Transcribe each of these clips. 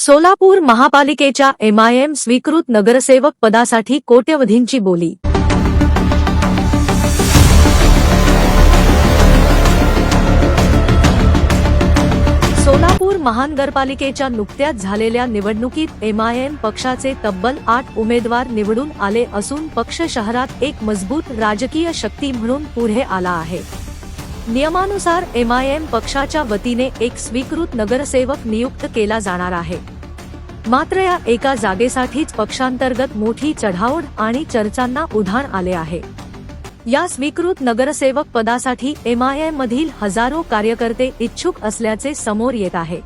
सोलापूर महापालिकेच्या MIM स्वीकृत नगरसेवक पदासाठी कोट्यवधींची बोली। सोलापूर महानगरपालिकेच्या नुकत्याच झालेल्या निवडणुकीत MIM पक्षाचे तब्बल 8 उमेदवार निवडून आले असून पक्ष शहरात एक मजबूत राजकीय शक्ती म्हणून पुढे आला आहे। नियमानुसार MIM पक्षाच्या वतीने एक स्वीकृत नगरसेवक नियुक्त केला जाणार आहे। मात्र या एका जागेसाठीच पक्षांतर्गत मोठी चढाओढ आणि चर्चांना उधाण आले आहे। या स्वीकृत नगरसेवक पदासाठी MIM मधील हजारो कार्यकर्ते इच्छुक असल्याचे समोर येत आहे।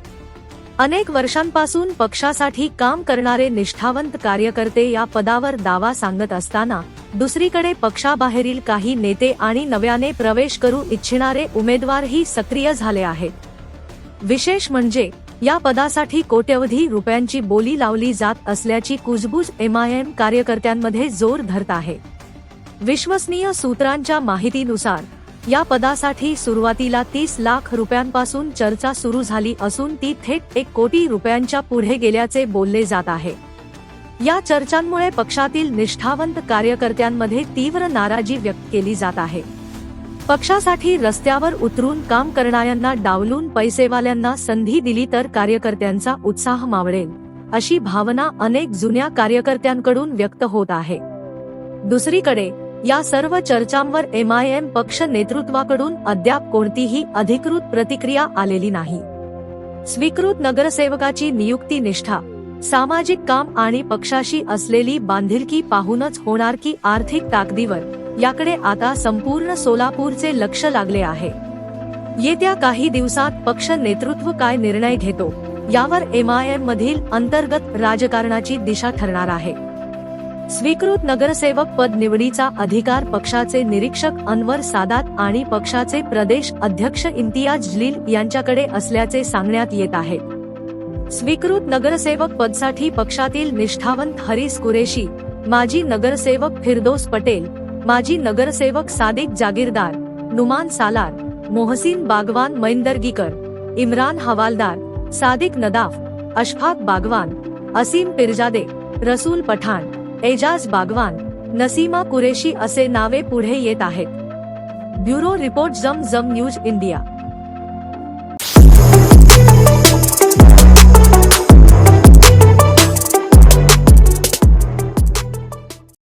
अनेक वर्षांपासून पक्षासाठी काम करणारे निष्ठावंत कार्यकर्ते या पदावर दावा सांगत असताना दुसरीकडे पक्षाबाहेरील काही नेते आणि नव्याने प्रवेश करू इच्छिणारे उमेदवारही सक्रिय झाले आहेत। विशेष म्हणजे या पदासाठी कोट्यवधी रुपयांची बोली लावली जात असल्याची कुजबूज MIM कार्यकर्त्यांमध्ये जोर धरत आहे। विश्वसनीय सूत्रांच्या माहितीनुसार या पदासाठी सुरुवातीला 30 लाख रुपयांपासून चर्चा सुरू झाली असून ती थेट 1 कोटी रुपयांच्या पुढे गेल्याचे बोलले जात आहे। या चर्चांमुळे पक्षातील निष्ठावंत कार्यकर्त्यांमध्ये तीव्र नाराजी व्यक्त केली जात आहे। पक्षासाठी रस्त्यावर उतरून काम करणाऱ्यांना डावलून पैसेवाल्यांना संधी दिली तर कार्यकर्त्यांचा उत्साह मावळेल, अशी भावना अनेक जुन्या कार्यकर्त्यांकडून व्यक्त होत आहे। दुसरीकडे या सर्व चर्चांवर MIM पक्ष नेतृत्वाकडून अद्याप कोणतीही अधिकृत प्रतिक्रिया आलेली नाही। स्वीकृत नगरसेवकाची नियुक्ती निष्ठा, सामाजिक काम आणि पक्षाशी असलेली बांधिलकी पाहूनच होणार की आर्थिक ताकदीवर, याकडे आता संपूर्ण सोलापूरचे लक्ष लागले आहे। येत्या काही दिवसात पक्ष नेतृत्व काय निर्णय घेतो यावर MIM मधील अंतर्गत राजकारणाची दिशा ठरणार आहे। स्वीकृत नगरसेवक पद निवडीचा अधिकार पक्षाचे निरीक्षक अनवर सादात आणि पक्षाचे प्रदेश अध्यक्ष इम्तियाज जलील यांच्याकडे असल्याचे सांगण्यात येत आहे। स्वीकृत नगरसेवक पदासाठी पक्षातील निष्ठावंत हरीस कुरेशी, माजी नगरसेवक फिरदौस पटेल, माजी नगरसेवक सादिक जागीरदार, नुमान सालार, मोहसिन बागवान मैंदरगीकर, इम्रान हवालदार, सादिक नदाफ, अशफाक बागवान, असीम पिरजादे, रसूल पठाण, एजाज बागवान, नसीमा कुरेशी असे नावे पुढे येत आहेत। ब्युरो रिपोर्ट जम न्यूज इंडिया।